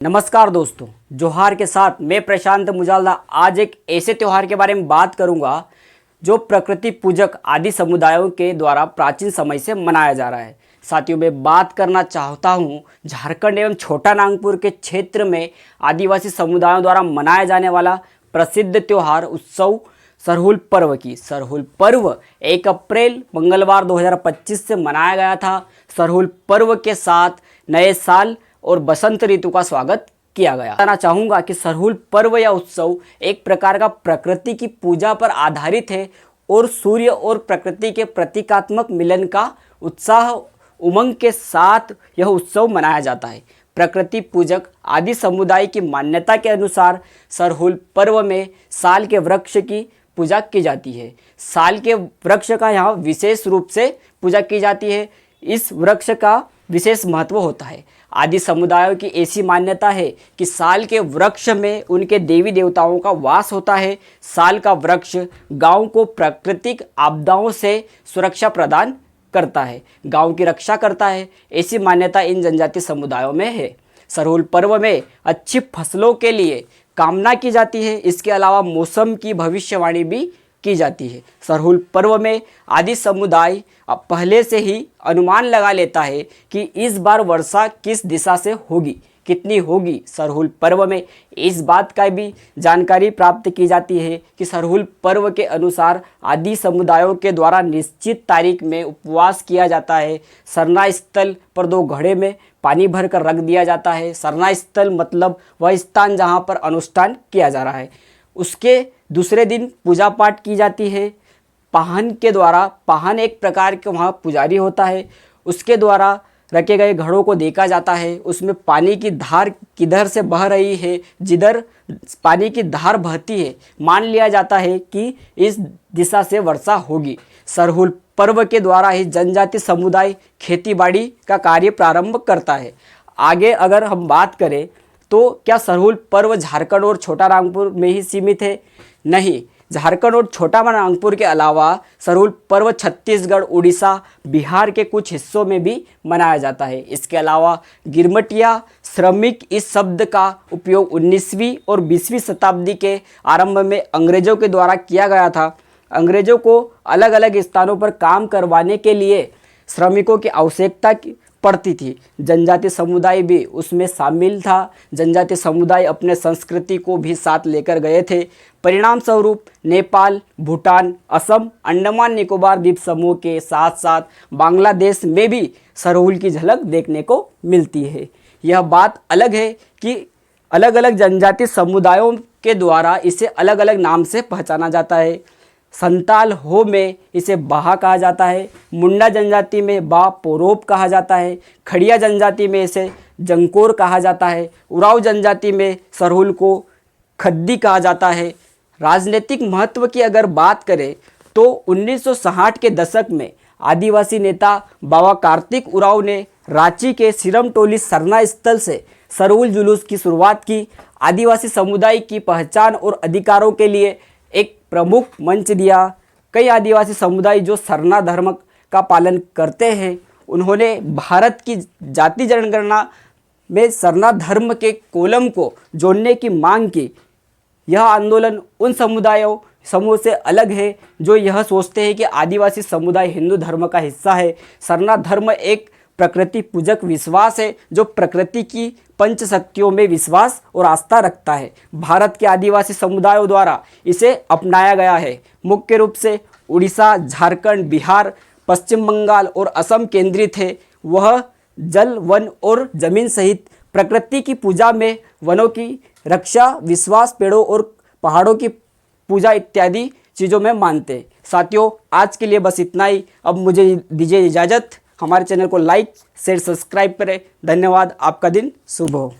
नमस्कार दोस्तों, जोहार के साथ मैं प्रशांत मुजालदा आज एक ऐसे त्यौहार के बारे में बात करूंगा जो प्रकृति पूजक आदि समुदायों के द्वारा प्राचीन समय से मनाया जा रहा है। साथियों, मैं बात करना चाहता हूं झारखंड एवं छोटा नागपुर के क्षेत्र में आदिवासी समुदायों द्वारा मनाया जाने वाला प्रसिद्ध त्यौहार उत्सव सरहुल पर्व की। सरहुल पर्व 1 अप्रैल मंगलवार 2025 से मनाया गया था। सरहुल पर्व के साथ नए साल और बसंत ऋतु का स्वागत किया गया। बताना चाहूँगा कि सरहुल पर्व या उत्सव एक प्रकार का प्रकृति की पूजा पर आधारित है और सूर्य और प्रकृति के प्रतीकात्मक मिलन का उत्साह उमंग के साथ यह उत्सव मनाया जाता है। प्रकृति पूजक आदि समुदाय की मान्यता के अनुसार सरहुल पर्व में साल के वृक्ष की पूजा की जाती है। साल के वृक्ष का यहाँ विशेष रूप से पूजा की जाती है। इस वृक्ष का विशेष महत्व होता है। आदि समुदायों की ऐसी मान्यता है कि साल के वृक्ष में उनके देवी देवताओं का वास होता है। साल का वृक्ष गांव को प्राकृतिक आपदाओं से सुरक्षा प्रदान करता है, गांव की रक्षा करता है। ऐसी मान्यता इन जनजाति समुदायों में है। सरहुल पर्व में अच्छी फसलों के लिए कामना की जाती है। इसके अलावा मौसम की भविष्यवाणी भी की जाती है। सरहुल पर्व में आदि समुदाय पहले से ही अनुमान लगा लेता है कि इस बार वर्षा किस दिशा से होगी, कितनी होगी। सरहुल पर्व में इस बात का भी जानकारी प्राप्त की जाती है कि सरहुल पर्व के अनुसार आदि समुदायों के द्वारा निश्चित तारीख में उपवास किया जाता है। सरना स्थल पर 2 घड़े में पानी भरकर रख दिया जाता है। सरना स्थल मतलब वह स्थान जहाँ पर अनुष्ठान किया जा रहा है। उसके दूसरे दिन पूजा पाठ की जाती है। पाहन के द्वारा, पाहन एक प्रकार का वहाँ पुजारी होता है, उसके द्वारा रखे गए घड़ों को देखा जाता है। उसमें पानी की धार किधर से बह रही है, जिधर पानी की धार बहती है मान लिया जाता है कि इस दिशा से वर्षा होगी। सरहुल पर्व के द्वारा ही जनजाति समुदाय खेतीबाड़ी का कार्य प्रारंभ करता है। आगे अगर हम बात करें तो क्या सरहुल पर्व झारखंड और छोटा नागपुर में ही सीमित है? नहीं, झारखंड और छोटा नागपुर के अलावा सरहुल पर्व छत्तीसगढ़, उड़ीसा, बिहार के कुछ हिस्सों में भी मनाया जाता है। इसके अलावा गिरमटिया श्रमिक इस शब्द का उपयोग 19वीं और 20वीं शताब्दी के आरंभ में अंग्रेजों के द्वारा किया गया था। अंग्रेजों को अलग अलग स्थानों पर काम करवाने के लिए श्रमिकों की आवश्यकता पड़ती थी। जनजाति समुदाय भी उसमें शामिल था। जनजाति समुदाय अपने संस्कृति को भी साथ लेकर गए थे। परिणाम स्वरूप नेपाल, भूटान, असम, अंडमान निकोबार द्वीप समूह के साथ साथ बांग्लादेश में भी सरहुल की झलक देखने को मिलती है। यह बात अलग है कि अलग अलग जनजाति समुदायों के द्वारा इसे अलग अलग नाम से पहचाना जाता है। संताल हो में इसे बाहा कहा जाता है। मुंडा जनजाति में बा पोरोप कहा जाता है। खड़िया जनजाति में इसे जंकोर कहा जाता है। उराव जनजाति में सरहुल को खद्दी कहा जाता है। राजनीतिक महत्व की अगर बात करें तो 1960 के दशक में आदिवासी नेता बाबा कार्तिक उराव ने रांची के सिरमटोली सरना स्थल से सरहुल जुलूस की शुरुआत की। आदिवासी समुदाय की पहचान और अधिकारों के लिए एक प्रमुख मंच दिया। कई आदिवासी समुदाय जो सरना धर्म का पालन करते हैं, उन्होंने भारत की जाति जनगणना में सरना धर्म के कॉलम को जोड़ने की मांग की। यह आंदोलन उन समूह से अलग है जो यह सोचते हैं कि आदिवासी समुदाय हिंदू धर्म का हिस्सा है। सरना धर्म एक प्रकृति पूजक विश्वास है जो प्रकृति की पंच शक्तियों में विश्वास और आस्था रखता है। भारत के आदिवासी समुदायों द्वारा इसे अपनाया गया है। मुख्य रूप से उड़ीसा, झारखंड, बिहार, पश्चिम बंगाल और असम केंद्रित है। वह जल, वन और जमीन सहित प्रकृति की पूजा में वनों की रक्षा, विश्वास, पेड़ों और पहाड़ों की पूजा इत्यादि चीज़ों में मानते हैं। साथियों, आज के लिए बस इतना ही। अब मुझे दीजिए इजाज़त। हमारे चैनल को लाइक, शेयर, सब्सक्राइब करें। धन्यवाद। आपका दिन शुभ हो।